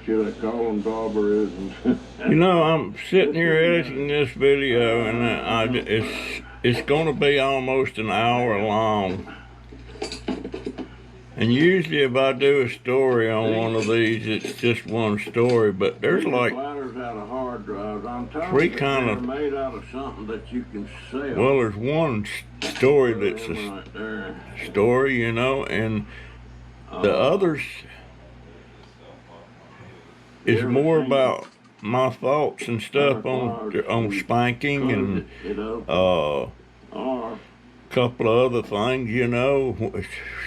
should I call him Dobber, isn't it? You know, I'm sitting here editing this video, and it's going to be almost an hour long. And usually if I do a story on one of these, it's just one story, but there's like three kind of, made out of something that you can sell. well, there's one story that's a story, you know, and the others is more about my thoughts and stuff on spanking and couple of other things, you know.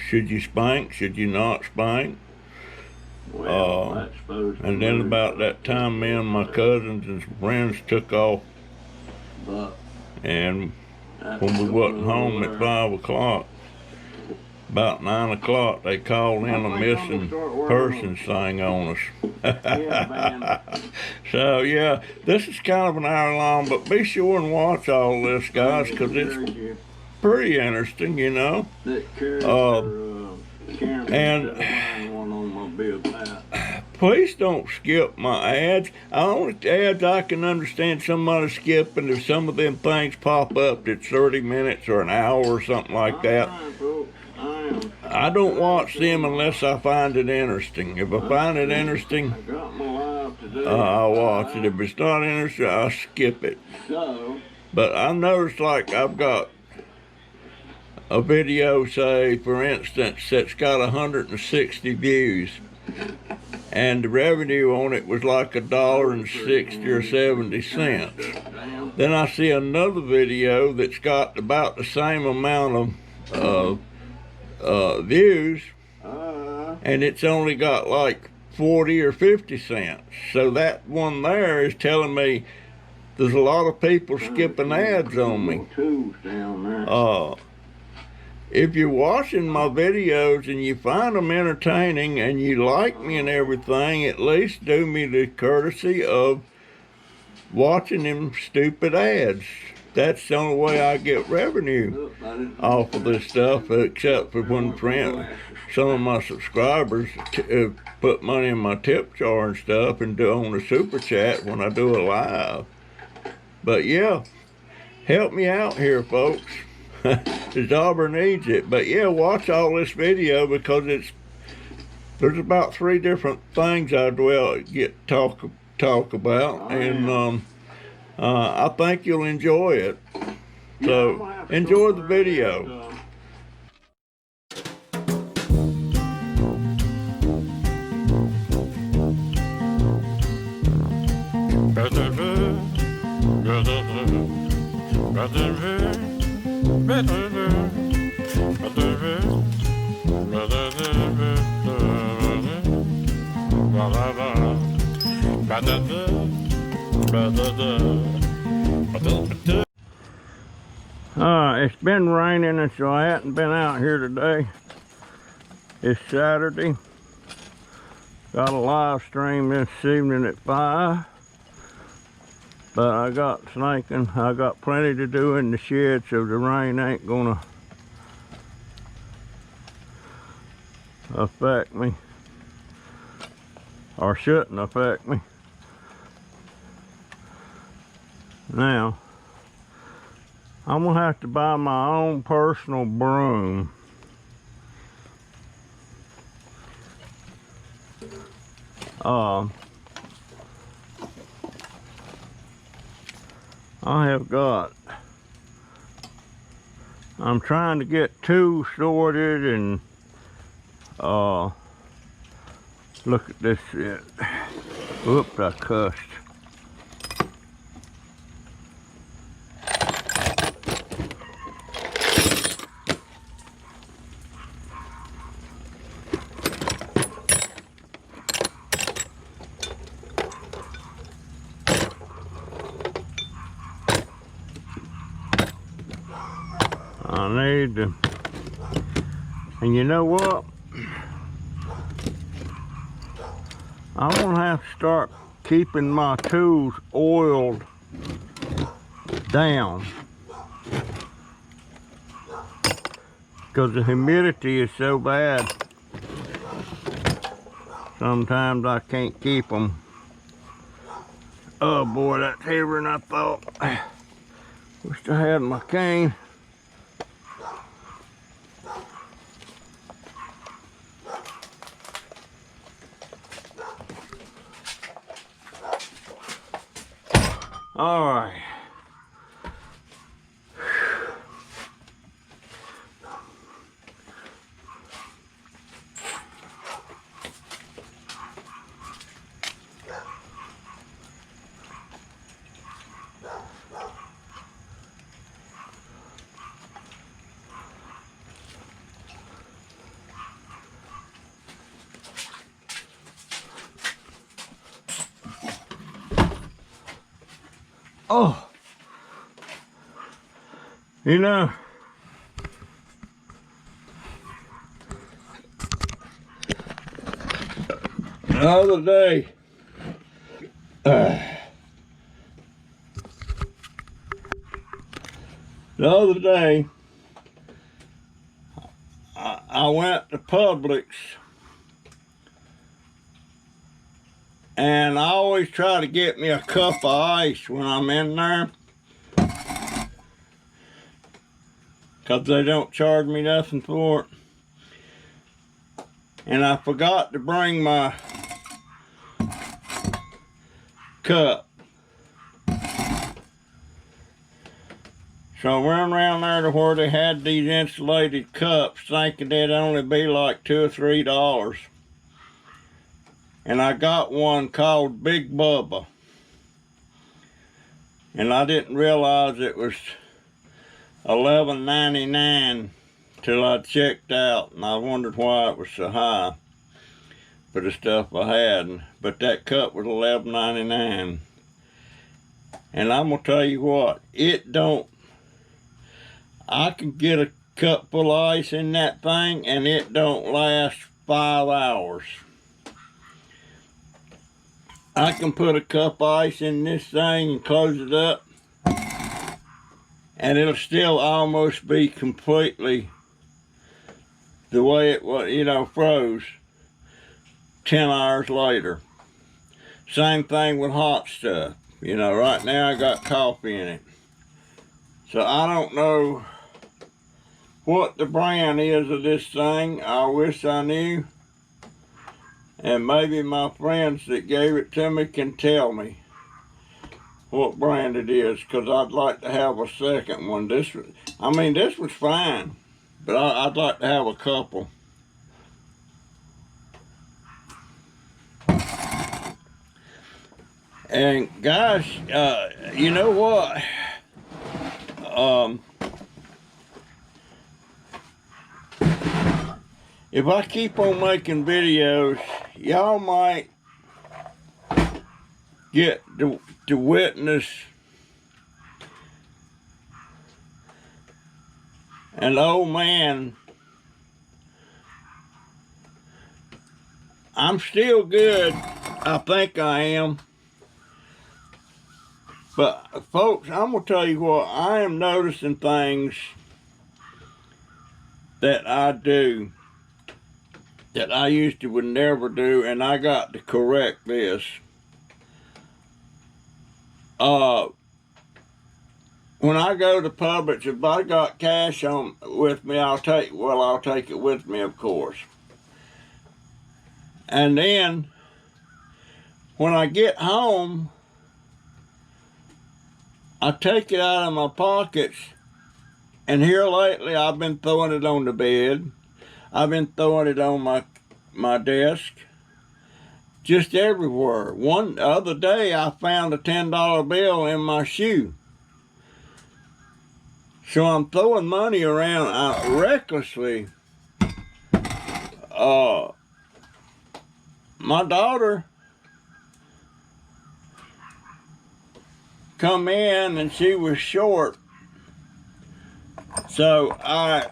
Should you spank? Should you not spank? And then about that time, me and my cousins and some friends took off, and when we wasn't home at 5 o'clock, about 9 o'clock, they called in a missing persons thing on us. So yeah, this is kind of an hour long, but be sure and watch all this, guys, because it's pretty interesting, you know. And please don't skip my ads. Only ads I can understand somebody skipping if some of them things pop up that's 30 minutes or an hour or something like that. I don't watch them unless I find it interesting. If I find it interesting, I'll watch it. If it's not interesting, I'll skip it. But I noticed, like, I've got a video, say, for instance, that's got 160 views, and the revenue on it was like $1.60 or 70 cents. Then I see another video that's got about the same amount of views, and it's only got like 40 or 50 cents. So that one there is telling me there's a lot of people skipping ads on me. If you're watching my videos and you find them entertaining and you like me and everything, at least do me the courtesy of watching them stupid ads. That's the only way I get revenue off of this stuff, except for when some of my subscribers put money in my tip jar and stuff and do on the super chat when I do a live. But yeah, help me out here, folks. The Dobber needs it. But yeah, watch all this video, because there's about 3 different things I talk about, and I think you'll enjoy it. So enjoy the video. It's been raining, and so I hadn't been out here today. It's Saturday. Got a live stream this evening at 5. But I got thinking I got plenty to do in the shed, so the rain ain't gonna affect me, or shouldn't affect me. Now, I'm gonna have to buy my own personal broom. I'm trying to get 2 sorted, and look at this shit. Whoops, I cussed. I need to, and you know what? I'm gonna have to start keeping my tools oiled down, because the humidity is so bad. Sometimes I can't keep them. Oh boy, that's heavier than I thought. Wish I had my cane. All right. Oh, you know, the other day, I went to Publix, and I always try to get me a cup of ice when I'm in there, because they don't charge me nothing for it. And I forgot to bring my cup. So I ran around there to where they had these insulated cups, thinking they'd only be like $2 or $3. And I got one called Big Bubba. And I didn't realize it was $11.99 till I checked out, and I wondered why it was so high for the stuff I had. But that cup was $11.99. And I'm gonna tell you what, I can get a cup full of ice in that thing and it don't last 5 hours. I can put a cup of ice in this thing and close it up, and it'll still almost be completely the way it was, froze 10 hours later. Same thing with hot stuff. Right now I got coffee in it. So I don't know what the brand is of this thing. I wish I knew. And maybe my friends that gave it to me can tell me what brand it is, because I'd like to have a second one. This was fine, but I'd like to have a couple. And guys, you know what? If I keep on making videos, y'all might get to witness an old man. I'm still good. I think I am. But folks, I'm going to tell you what, I am noticing things that I do that I used to would never do, and I got to correct this. When I go to Publix, if I got cash with me, I'll take it with me, of course. And then when I get home, I take it out of my pockets, and here lately I've been throwing it on the bed. I've been throwing it on my desk, just everywhere. One other day I found a $10 bill in my shoe. So I'm throwing money around recklessly. My daughter come in and she was short. So I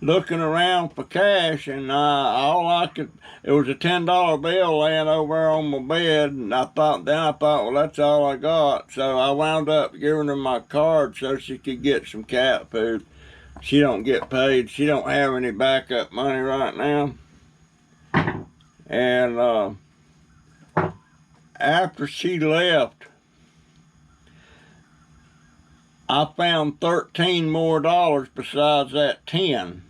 looking around for cash, and it was a $10 bill laying over on my bed, and then I thought, well, that's all I got. So I wound up giving her my card so she could get some cat food. She don't get paid. She don't have any backup money right now. And after she left, I found $13 more besides that 10.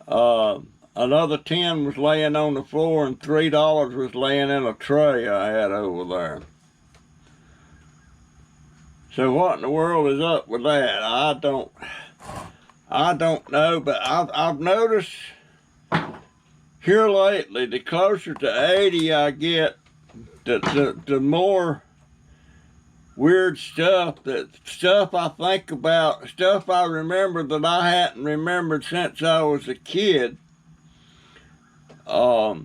Another 10 was laying on the floor, and $3 was laying in a tray I had over there. So what in the world is up with that? I don't know, but I've noticed here lately, the closer to 80 I get, the more weird stuff I think about, stuff I remember that I hadn't remembered since I was a kid. I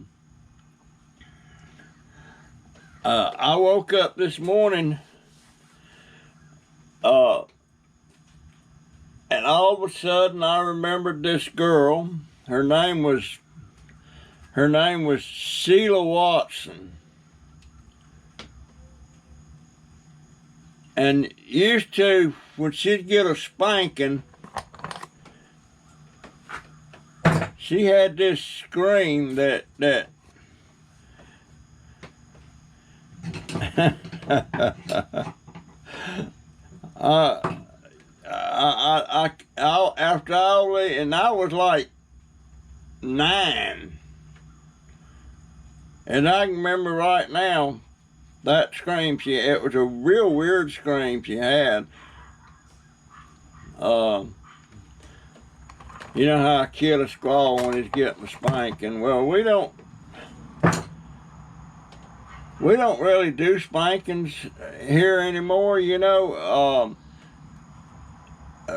woke up this morning, and all of a sudden I remembered this girl. Her name was Sheila Watson. And used to, when she'd get a spanking, she had this scream that after all, and I was like 9, and I can remember right now that scream it was a real weird scream she had. You know how a kid will squall when he's getting a spanking. Well, we don't really do spankings here anymore, you know.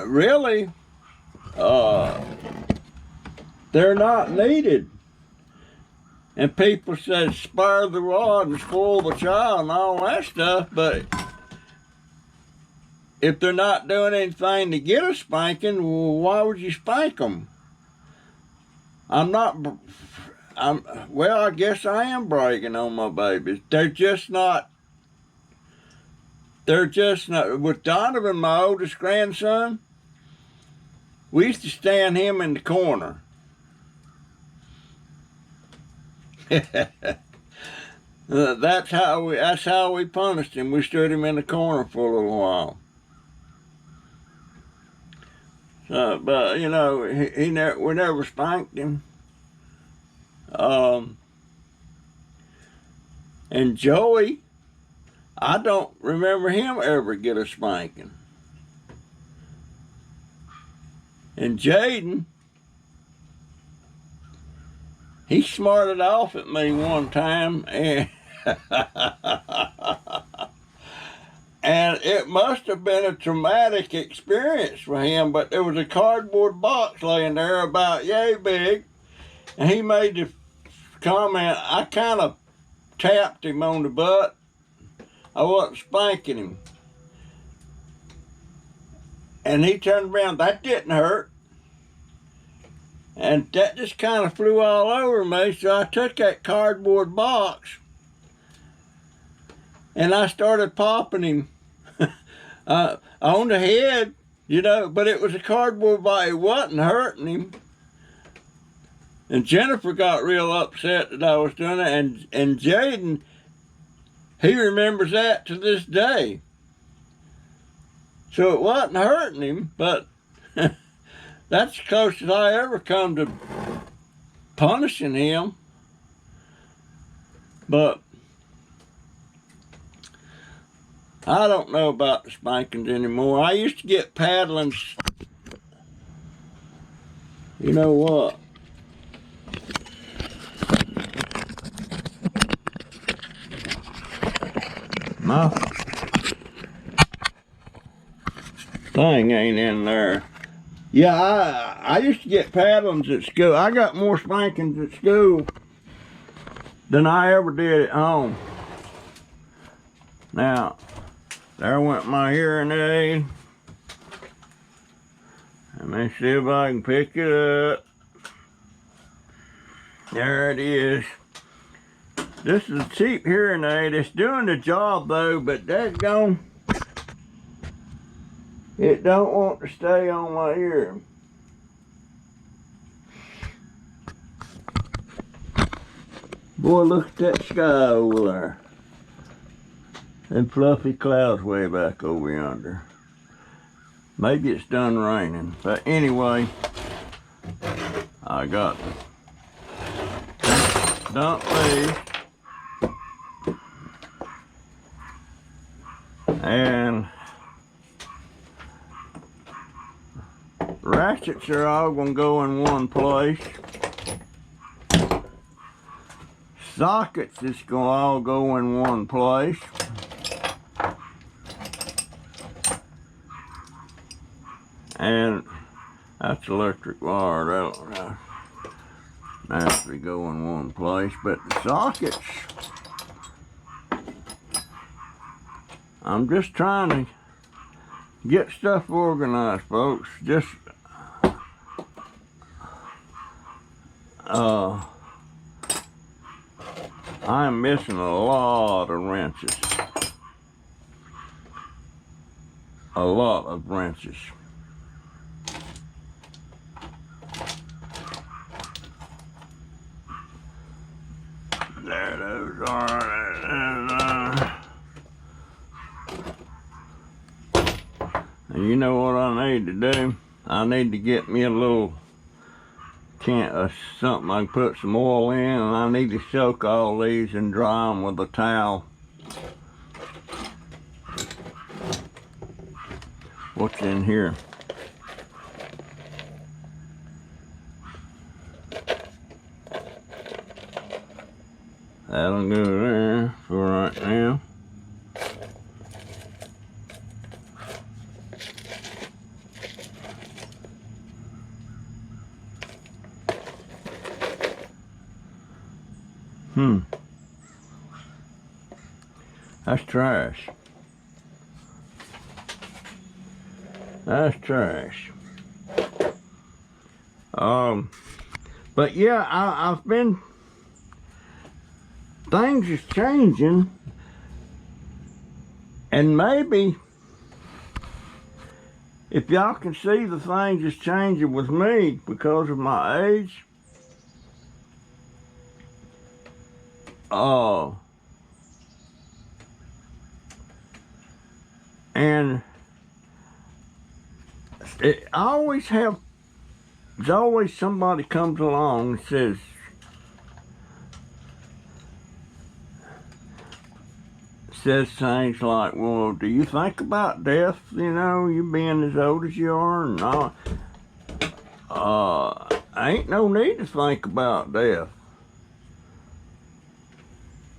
Really, they're not needed. And people say spare the rod and spoil the child and all that stuff, but if they're not doing anything to get a spanking, well, why would you spank them? Well, I guess I am bragging on my babies. They're just not, with Donovan, my oldest grandson, we used to stand him in the corner. That's how we punished him. We stood him in the corner for a little while. So, but you know, we never spanked him. And Joey, I don't remember him ever get a spanking. And Jaden, he smarted off at me one time, and and it must have been a traumatic experience for him, but there was a cardboard box laying there about yay big, and he made the comment, I kind of tapped him on the butt. I wasn't spanking him. And he turned around, that didn't hurt. And that just kind of flew all over me, so I took that cardboard box and I started popping him on the head, you know, but it was a cardboard box, it wasn't hurting him. And Jennifer got real upset that I was doing it, and Jaden, he remembers that to this day. So it wasn't hurting him, but that's the closest I ever come to punishing him. But I don't know about the spankings anymore. I used to get paddlings. You know what? My thing ain't in there. Yeah, I used to get paddlings at school. I got more spankings at school than I ever did at home. Now, there went my hearing aid. Let me see if I can pick it up. There it is. This is a cheap hearing aid. It's doing the job though, but dadgone, it don't want to stay on my ear. Boy, look at that sky over there. Them fluffy clouds way back over yonder. Maybe it's done raining. But anyway, I got dump these. And ratchets are all gonna go in one place. Sockets is gonna all go in one place. And that's electric wire. That'll naturally go in one place. But the sockets, I'm just trying to get stuff organized, folks. Just I'm missing a lot of wrenches. A lot of wrenches. There those are. And you know what I need to do? I need to get me a little can, something I can put some oil in, and I need to soak all these and dry them with a towel. What's in here? That'll go there for right now. That's trash. That's trash. But yeah, I've been, things is changing, and maybe if y'all can see the things is changing with me because of my age, and there's always somebody comes along and says things like, well, do you think about death, you know, you being as old as you are? No. Ain't no need to think about death.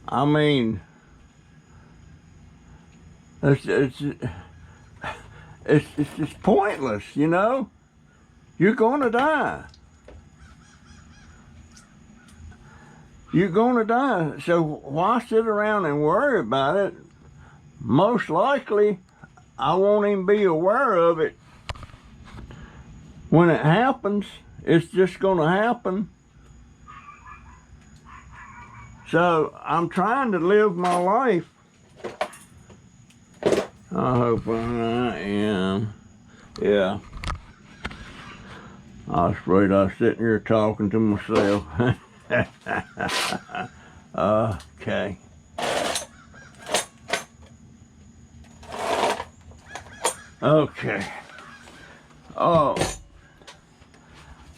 I mean, it's just pointless, you know? You're gonna die. You're gonna die, so why sit around and worry about it? Most likely, I won't even be aware of it. When it happens, it's just gonna happen. So, I'm trying to live my life. I hope I am. Yeah. I was afraid I was sitting here talking to myself. Okay. Okay. Oh,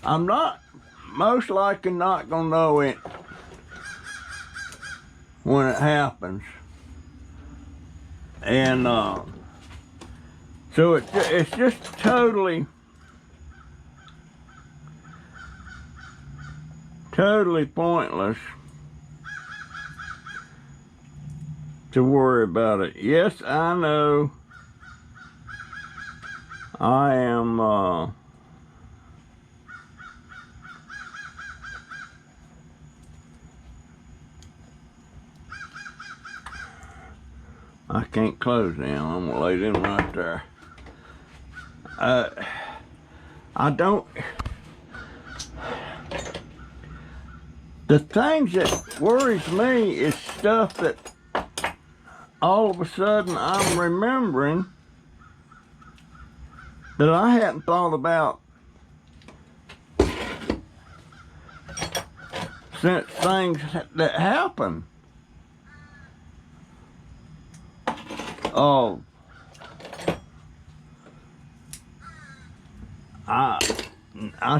I'm most likely not gonna know it when it happens. And so it's just totally pointless to worry about it. Yes, I know I am I can't close them. I'm gonna lay them right there. I don't. The things that worries me is stuff that all of a sudden I'm remembering that I hadn't thought about since things that happened. Oh, I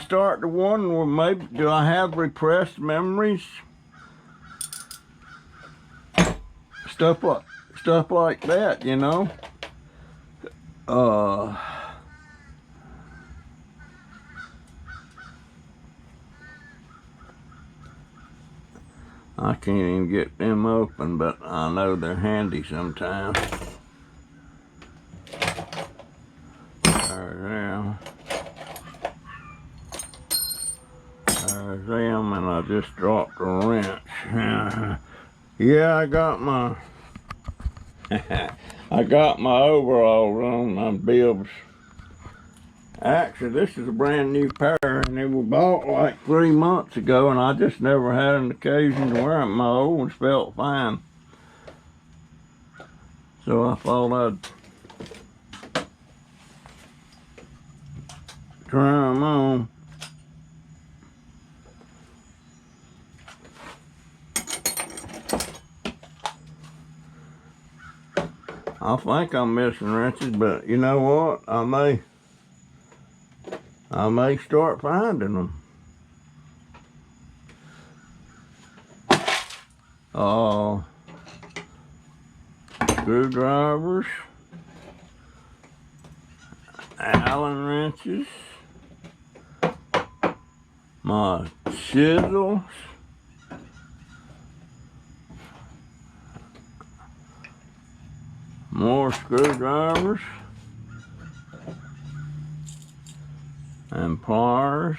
start to wonder, well, maybe do I have repressed memories? Stuff like that, you know. I can't even get them open, but I know they're handy sometimes. There's them. There's them, and I just dropped a wrench. Yeah, I got my I got my overalls on, my bibs. Actually, this is a brand new pair, and they were bought like 3 months ago, and I just never had an occasion to wear them. My old ones felt fine. So I thought I'd try them on. I think I'm missing wrenches, but you know what? I may start finding them. Screwdrivers, Allen wrenches, my chisels, more screwdrivers, and pliers.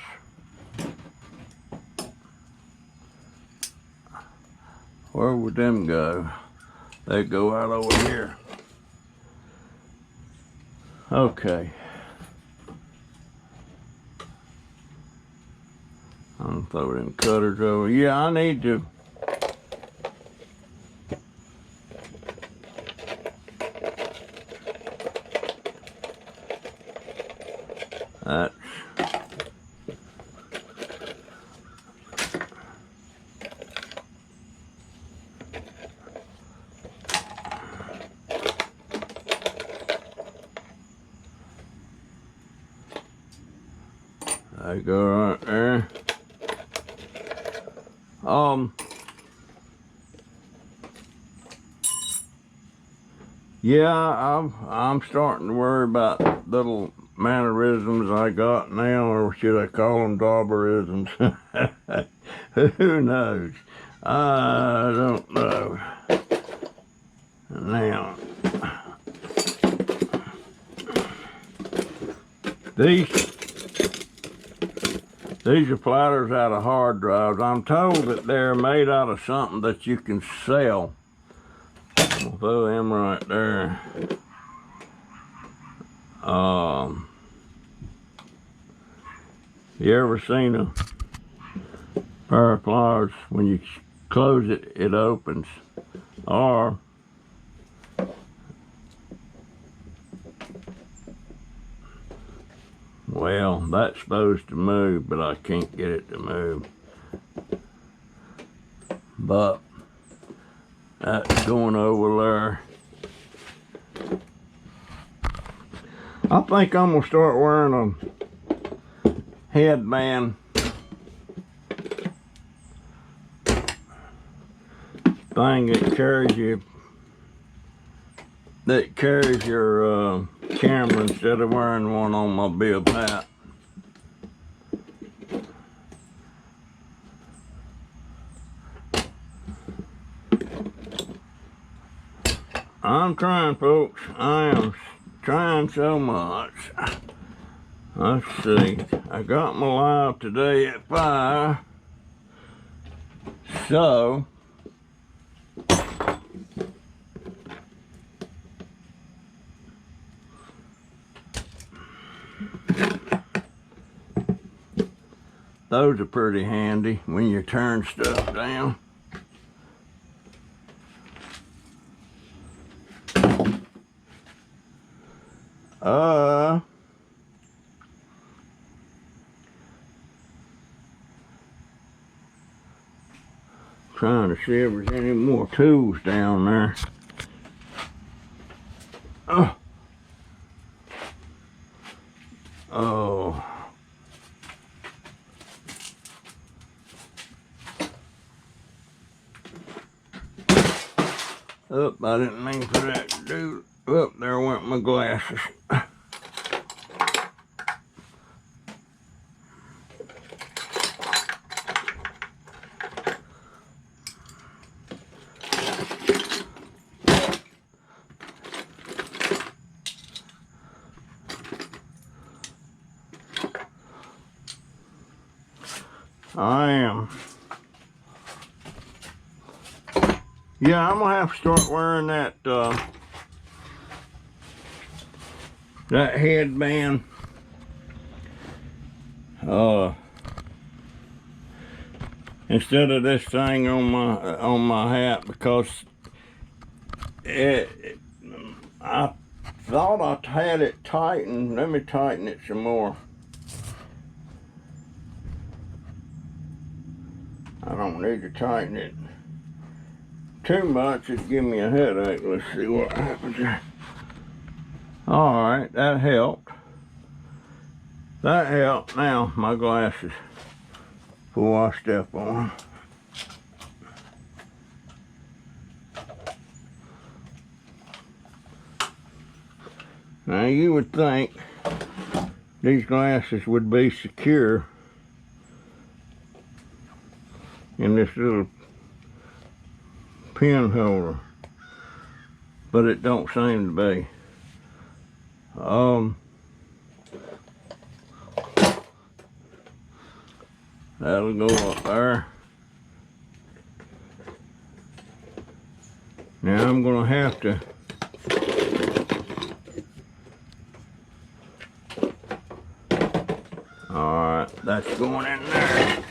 Where would them go? They go out over here. Okay. I'm gonna throw them cutters over. Yeah, I need to. That's they go right there. Yeah, I'm starting to worry about little mannerisms I got now, or should I call them Dobberisms? Who knows? I don't know. Now, these are platters out of hard drives. I'm told that they're made out of something that you can sell. I'll throw them right there. You ever seen a pair of pliers, when you close it, it opens? Or well, that's supposed to move, but I can't get it to move. But that's going over there. I think I'm gonna start wearing a headband. Thing that carries your camera instead of wearing one on my bib hat. I'm trying, folks. I am trying so much. Let's see. I got my live today at 5. So Those are pretty handy when you turn stuff down. Trying to see if there's any more tools down there. Oh. Oh. Oop, I didn't mean for that to do. Oop, there went my glasses. I am. Yeah, I'm gonna have to start wearing that that headband. Instead of this thing on my hat, because I thought I had it tightened. Let me tighten it some more. I don't need to tighten it too much. It'd give me a headache. Let's see what happens here. All right, that helped. That helped. Now my glasses before I step on. Now you would think these glasses would be secure in this little pen holder, but it don't seem to be. That'll go up there. Now I'm gonna have to alright, that's going in there.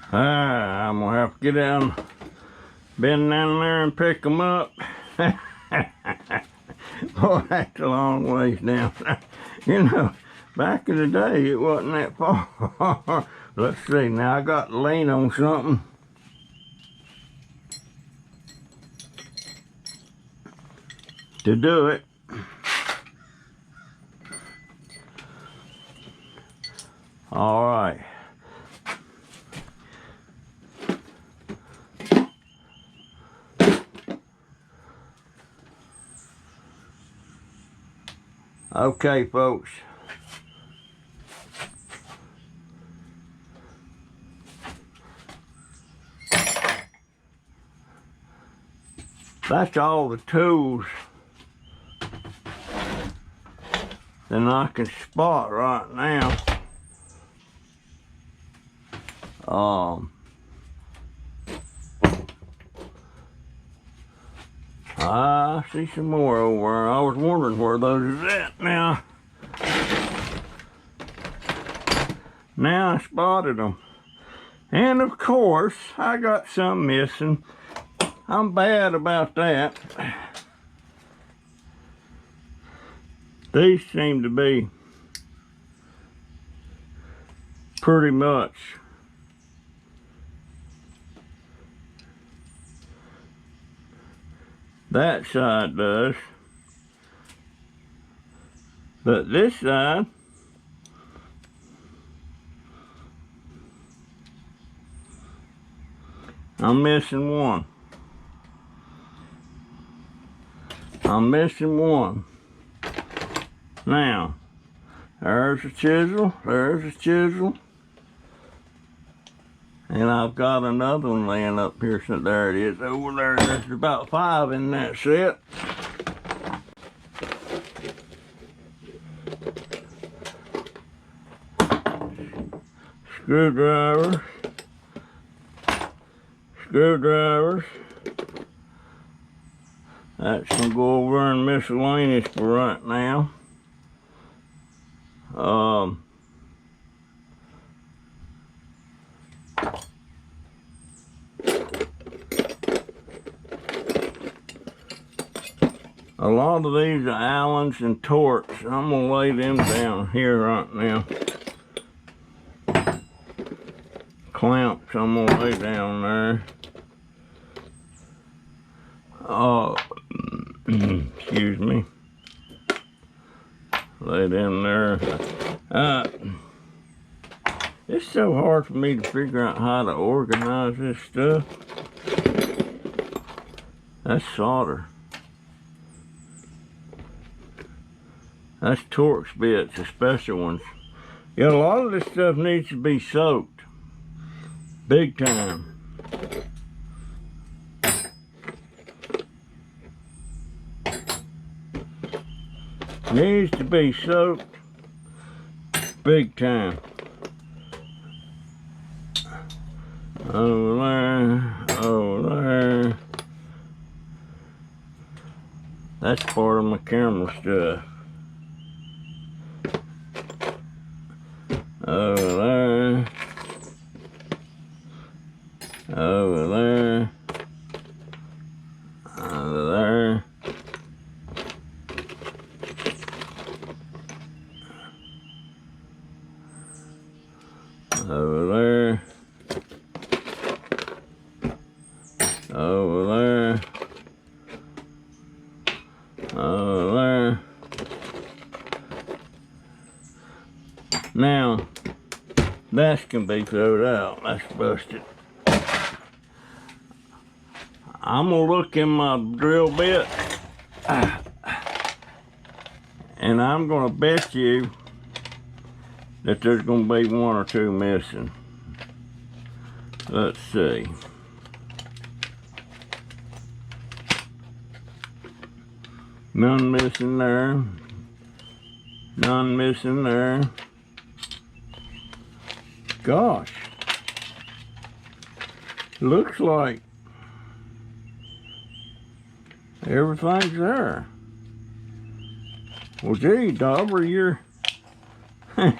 I'm gonna have to get down, bend down there and pick them up. Boy, that's a long ways down. You know, back in the day, it wasn't that far. Let's see, now I got to lean on something. To do it. All right. Okay, folks. That's all the tools that I can spot right now. I see some more over there. I was wondering where those is at now. Now I spotted them. And of course, I got some missing. I'm bad about that. These seem to be pretty much that side does, but this side I'm missing one. I'm missing one. Now, there's a chisel, there's a chisel, And I've got another one laying up here. So there it is over there. There's about 5 in that set. Screwdrivers. That's gonna go over in miscellaneous for right now. A lot of these are Allens and Torx. I'm gonna lay them down here right now. Clamps I'm gonna lay down there. Excuse me. Lay them there. It's so hard for me to figure out how to organize this stuff. That's solder. That's Torx bits, the special ones. Yeah, a lot of this stuff needs to be soaked. Big time. Needs to be soaked big time. Over there, over there. That's part of my camera stuff. Over there. Over there. Over there. Over there. Over there. Over there. Now, that can be thrown out. That's busted. I'm gonna look in my drill bit, and I'm gonna bet you that there's gonna be 1 or 2 missing. Let's see. None missing there. None missing there. Gosh. Looks like everything's there. Well, gee, Dobber, you're... How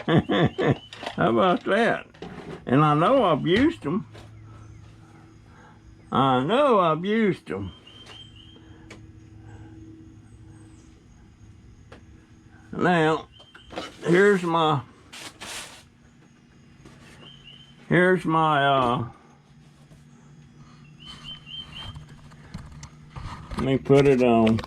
about that? And I know I've used them. I know I've used them. Now, here's my let me put it on.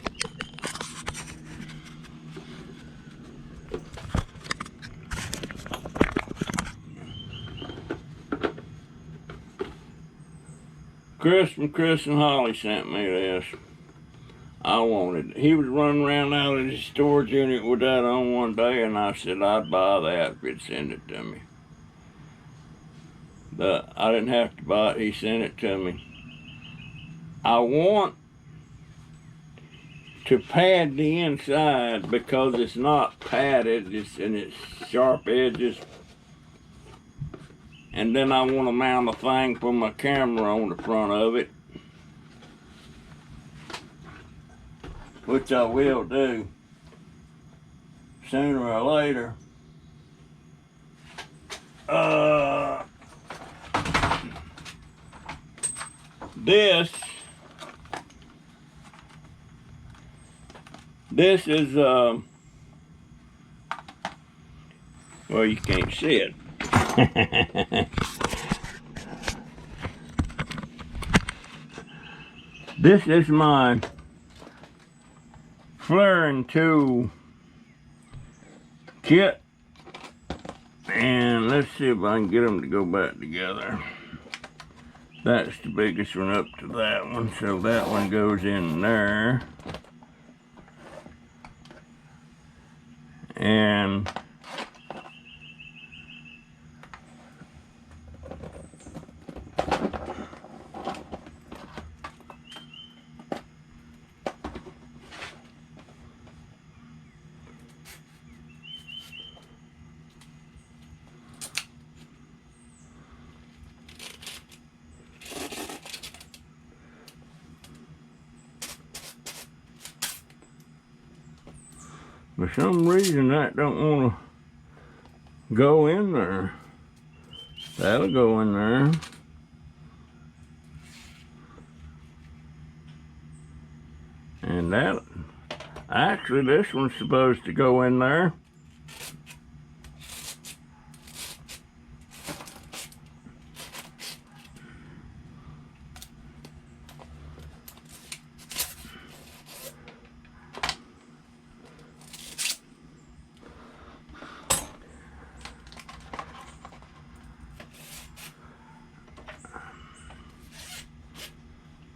Chris and Holly sent me this. I wanted it. He was running around out of his storage unit with that on one day, and I said I'd buy that if he'd send it to me. But I didn't have to buy it. He sent it to me. I want to pad the inside because it's not padded, it's sharp edges. And then I want to mount a thing for my camera on the front of it, which I will do sooner or later. This is well, you can't see it. This is my flaring tool kit, and let's see if I can get them to go back together. That's the biggest one up to that one, so that one goes in there. And For some reason that don't want to go in there. That'll go in there. And that, actually this one's supposed to go in there.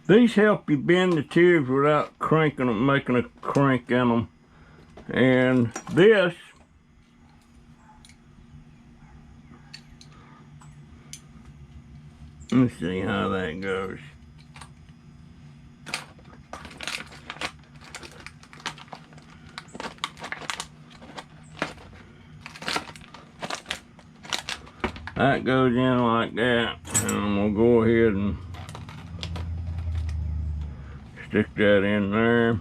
These help you bend the tubes without cranking them, making a crank in them. And this, let's see how that goes. That goes in like that, and I'm gonna go ahead and stick that in there.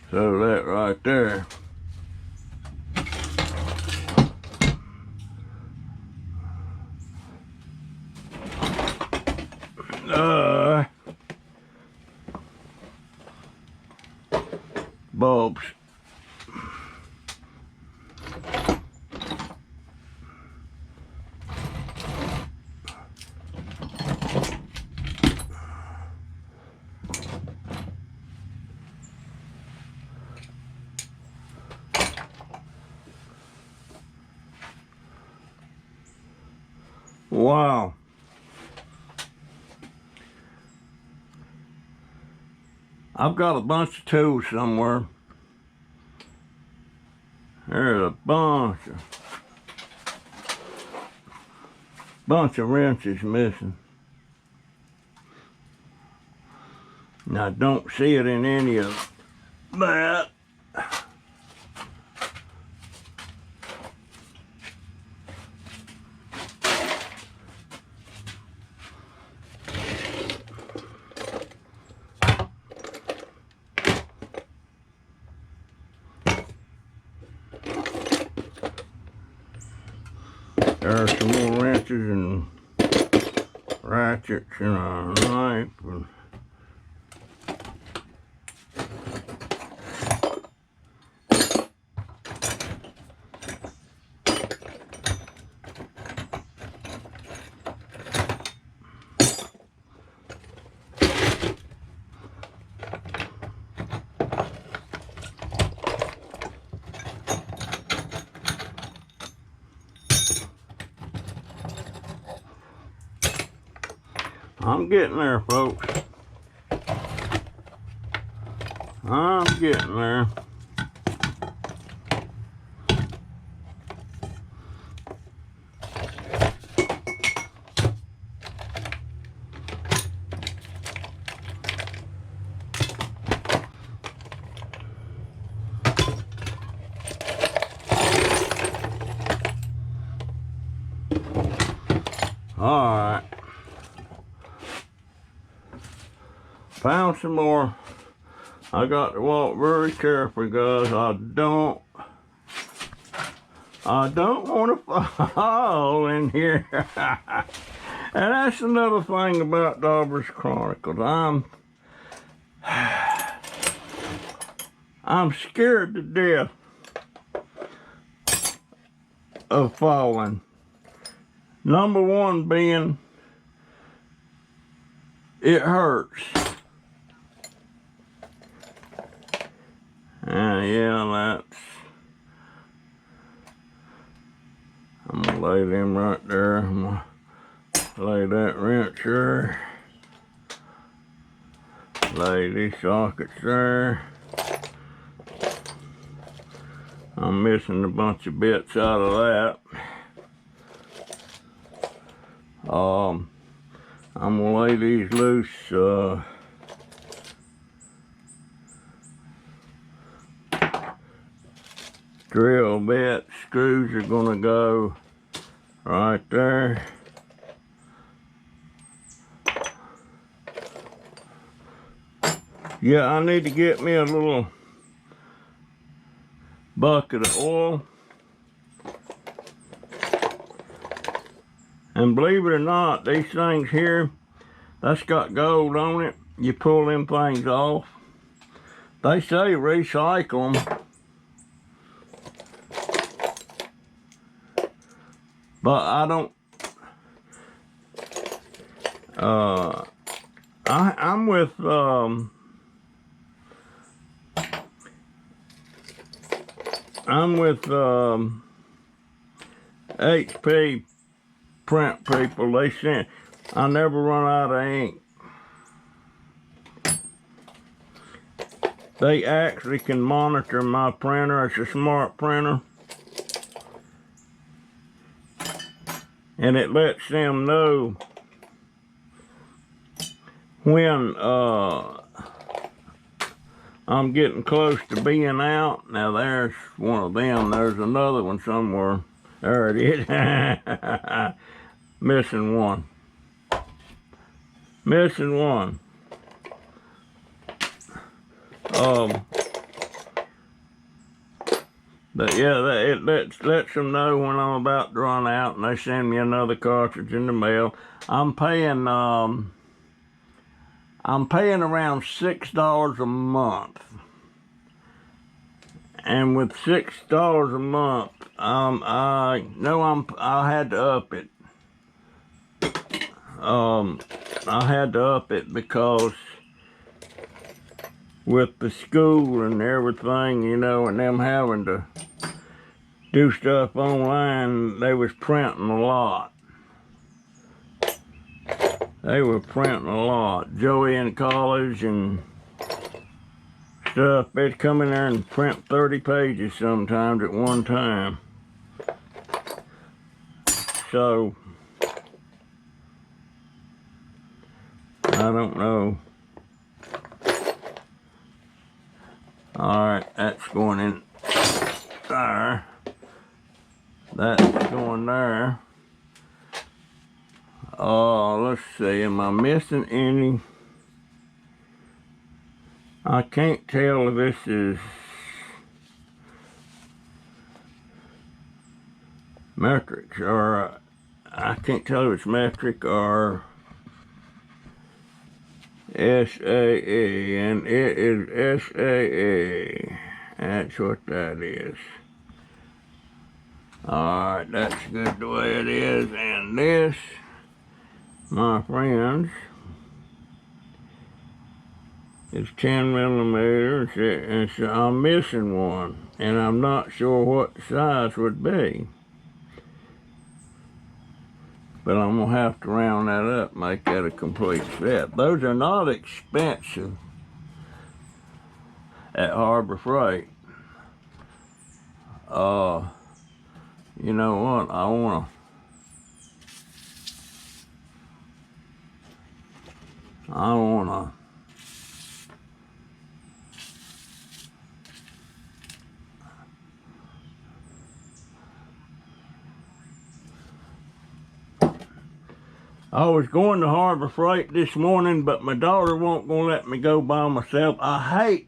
So that right there. Bulbs. Wow. I've got a bunch of tools somewhere. There's a bunch of wrenches missing. And I don't see it in any of that. There's some more wrenches and ratchets and a knife. And I'm getting there, folks. I'm getting there. All right. Found some more. I got to walk very carefully, guys. I don't want to fall in here. And that's another thing about Dobber's Chronicles. I'm scared to death of falling. Number one being, it hurts. Yeah, I'm gonna lay them right there. I'm gonna lay that wrench there. Lay these sockets there. I'm missing a bunch of bits out of that. I'm gonna lay these loose. Drill bit screws are gonna go right there. Yeah, I need to get me a little bucket of oil. And believe it or not, these things here, that's got gold on it. You pull them things off. They say recycle them. But I don't, I'm with, HP print people. They sent, I never run out of ink. They actually can monitor my printer. It's a smart printer. And it lets them know when I'm getting close to being out. Now there's one of them. There's another one somewhere. There it is. Missing one. Missing one. But yeah, it lets them know when I'm about to run out, and they send me another cartridge in the mail. I'm paying around $6 a month, and with $6 a month, I had to up it. I had to up it because with the school and everything, you know, and them having to do stuff online, they was printing a lot. They were printing a lot. Joey in college and stuff, they'd come in there and print 30 pages sometimes at one time. So, I don't know. Alright, that's going in there. That's going there. Let's see, am I missing any? I can't tell if this is metrics or I can't tell if it's metric or SAE, and it is SAE. That's what that is. Alright, that's good the way it is. And this, my friends, is 10 millimeters, and so I'm missing one, and I'm not sure what the size would be. But I'm gonna have to round that up, make that a complete set. Those are not expensive at Harbor Freight. You know what? I wanna I was going to Harbor Freight this morning, but my daughter won't gonna let me go by myself. I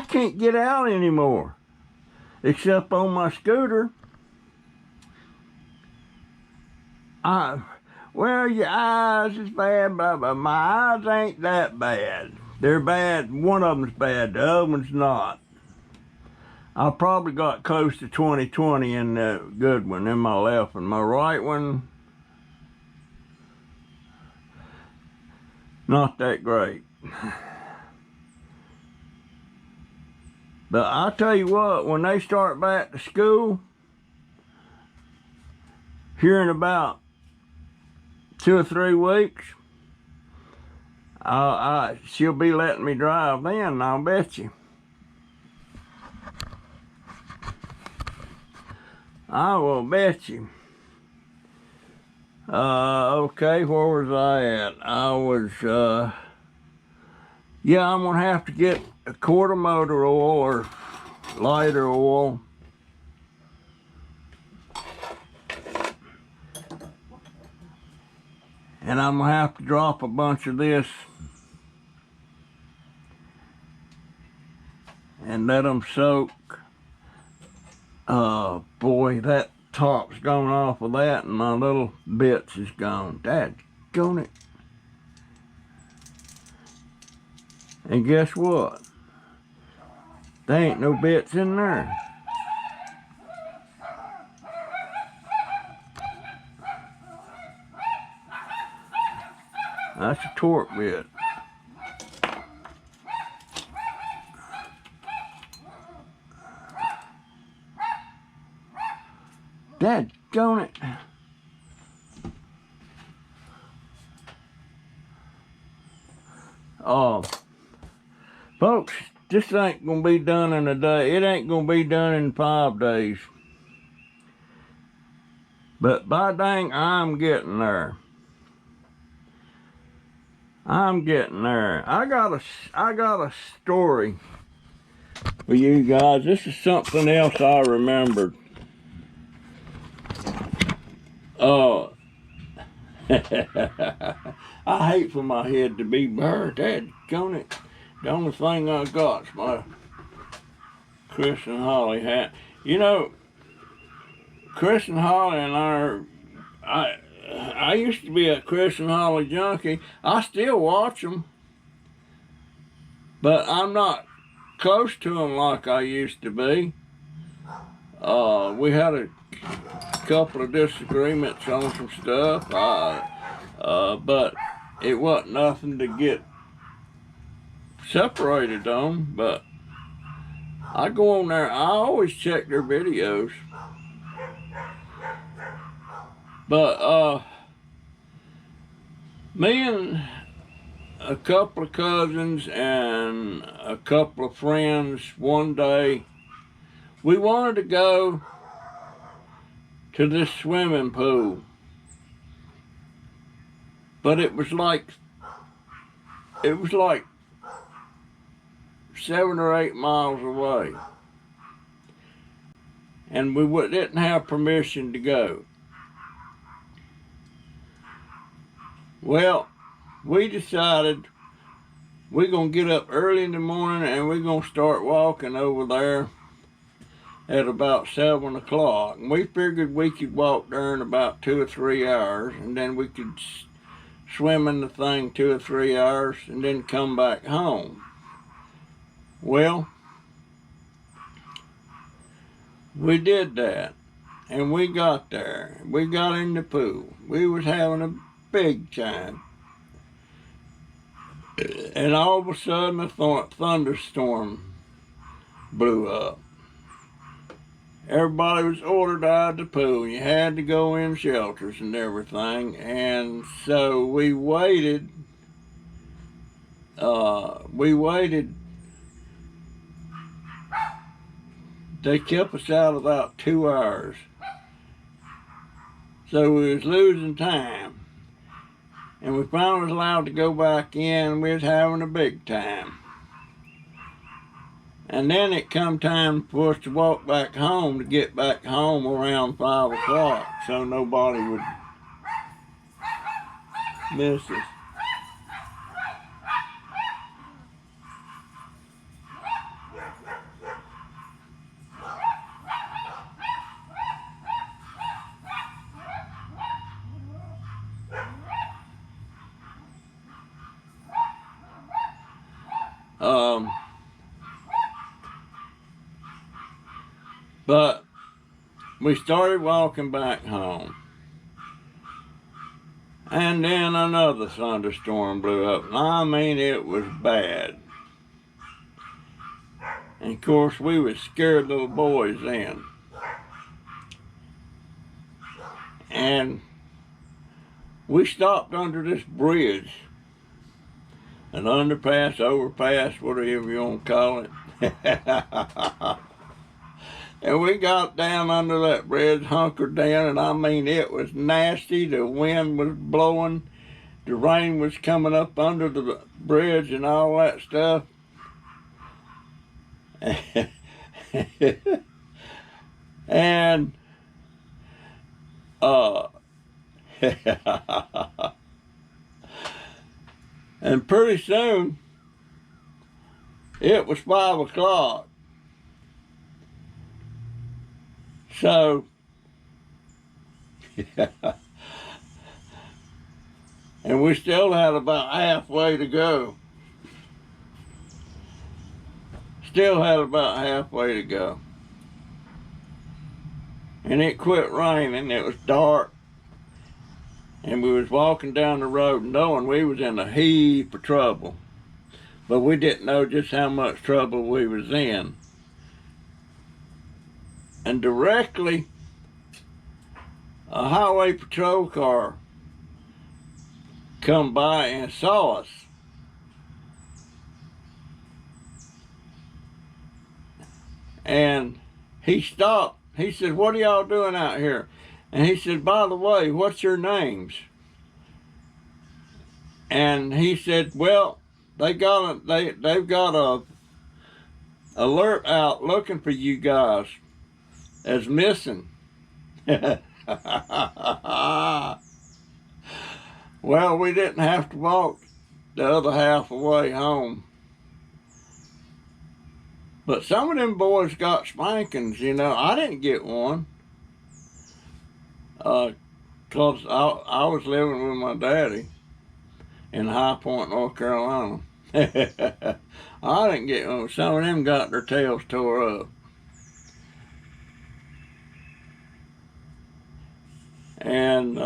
can't get out anymore, except on my scooter. Well, your eyes is bad, but my eyes ain't that bad. They're bad. One of them's bad, the other one's not. I probably got close to 20/20 in the good one, in my left one. My right one, not that great. But I tell you what, when they start back to school, here in about 2 or 3 weeks, she'll be letting me drive then, I'll bet you. I will bet you. Okay, where was I at? I was, yeah, I'm gonna have to get a quart of motor oil or lighter oil. And I'm gonna have to drop a bunch of this and let them soak. Boy, that top's gone off of that and my little bits is gone. Dadgone it. And guess what? There ain't no bits in there. That's a torque bit. Dadgone it. Folks, this ain't gonna be done in a day. It ain't gonna be done in 5 days. But by dang, I'm getting there. I'm getting there. I got a story for you guys. This is something else I remembered. I hate for my head to be burned. Dadgone it. The only thing I got's my Chris and Holly hat. You know, Chris and Holly and I used to be a Chris and Holly junkie. I still watch them, but I'm not close to them like I used to be. We had a couple of disagreements on some stuff, but it wasn't nothing to get separated on. But I go on there, I always check their videos. But me and a couple of cousins and a couple of friends one day, we wanted to go to this swimming pool. But it was like 7 or 8 miles away. And we didn't have permission to go. Well, we decided we're going to get up early in the morning and we're going to start walking over there at about 7 o'clock. And we figured we could walk there in about 2 or 3 hours, and then we could swim in the thing 2 or 3 hours and then come back home. Well, we did that, and we got there. We got in the pool. We was having a big time. And all of a sudden, a thunderstorm blew up. Everybody was ordered out of the pool. You had to go in shelters and everything. And so we waited. They kept us out about 2 hours. So we was losing time. And we finally was allowed to go back in. We was having a big time. And then it come time for us to walk back home, to get back home around 5 o'clock, so nobody would miss us. But we started walking back home. And then another thunderstorm blew up. And I mean, it was bad. And of course, we was scared little boys then. And we stopped under this bridge. An underpass, overpass, whatever you want to call it. And we got down under that bridge, hunkered down, and I mean, it was nasty. The wind was blowing. The rain was coming up under the bridge and all that stuff. And And pretty soon, it was 5 o'clock. So, and we still had about halfway to go. Still had about halfway to go. And it quit raining. It was dark. And we was walking down the road knowing we was in a heap of trouble. But we didn't know just how much trouble we was in. And directly, a highway patrol car come by and saw us. And he stopped. He said, "What are y'all doing out here?" And he said, "By the way, what's your names?" And he said, "Well, they've got a alert out looking for you guys as missing." Well, we didn't have to walk the other half away home. But some of them boys got spankings, you know. I didn't get one. Because I was living with my daddy in High Point, North Carolina. I didn't get one. Some of them got their tails tore up. And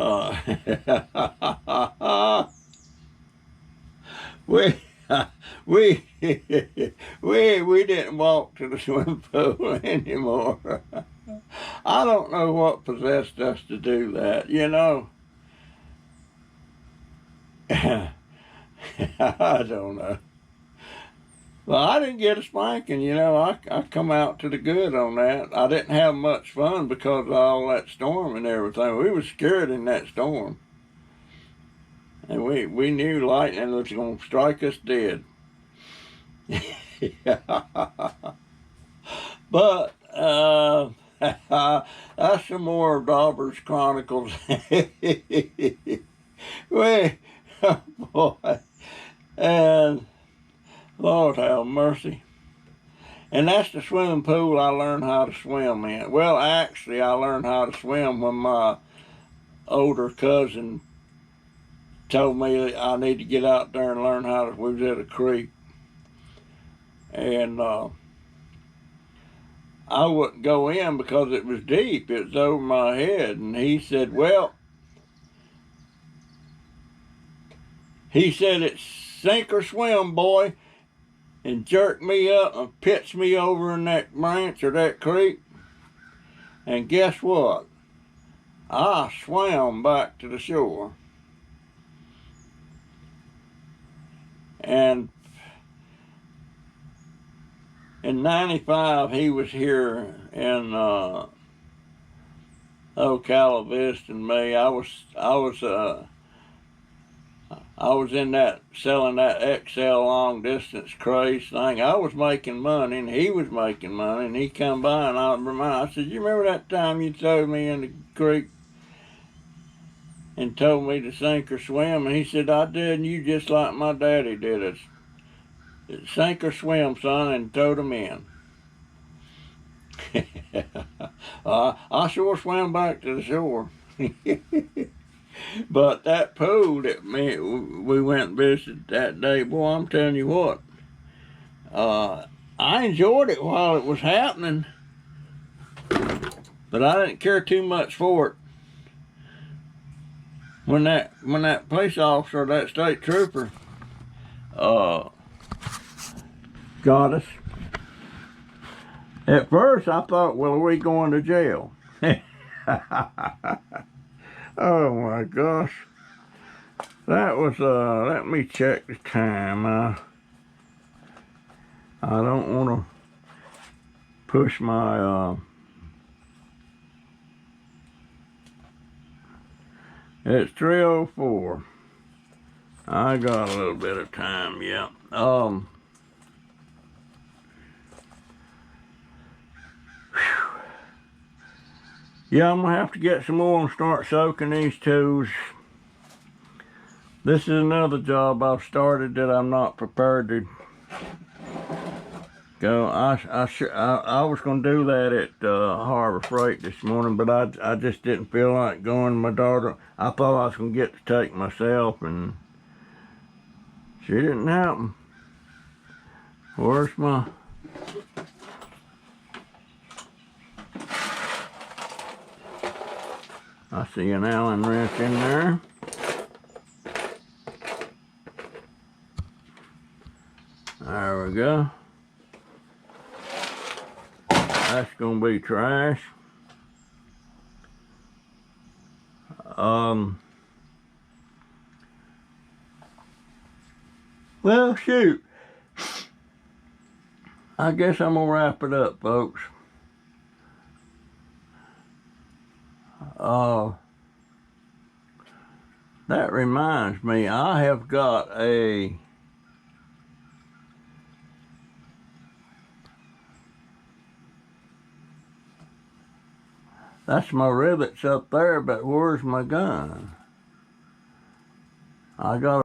we we didn't walk to the swimming pool anymore. I don't know what possessed us to do that, you know. I don't know. Well, I didn't get a spanking, you know. I come out to the good on that. I didn't have much fun because of all that storm and everything. We were scared in that storm. And we knew lightning was going to strike us dead. But that's some more of Dobber's Chronicles. Oh boy. And Lord have mercy. And that's the swimming pool I learned how to swim in. Well, actually, I learned how to swim when my older cousin told me that I need to get out there and learn how to. We was at a creek. And I wouldn't go in because it was deep. It was over my head. And he said, "Well," he said, "it's sink or swim, boy," and jerked me up and pitched me over in that branch or that creek. And guess what? I swam back to the shore. And in '95, he was here in Ocala visiting me. I was in that selling that XL long distance craze thing. I was making money and he was making money, and he come by and I said, "You remember that time you threw me in the creek and told me to sink or swim?" And he said, "I did, and you just like my daddy did us. Sink or swim, son," and throwed him in. I sure swam back to the shore. But that pool that we went and visited that day, boy, I'm telling you what, I enjoyed it while it was happening, but I didn't care too much for it. When that police officer, that state trooper, got us, at first I thought, well, are we going to jail? Oh my gosh. That was, let me check the time. I don't want to push my, it's 3:04. I got a little bit of time, yeah. Yeah, I'm gonna have to get some more and start soaking these tools. This is another job I've started that I'm not prepared to go. I was going to do that at Harbor Freight this morning, but I just didn't feel like going. My daughter, I thought I was going to get to take myself, and she didn't happen. Where's my... I see an Allen wrench in there. There we go. That's gonna be trash. Well, shoot. I guess I'm gonna wrap it up, folks. That reminds me, I have got a that's my rivets up there, but where's my gun? I got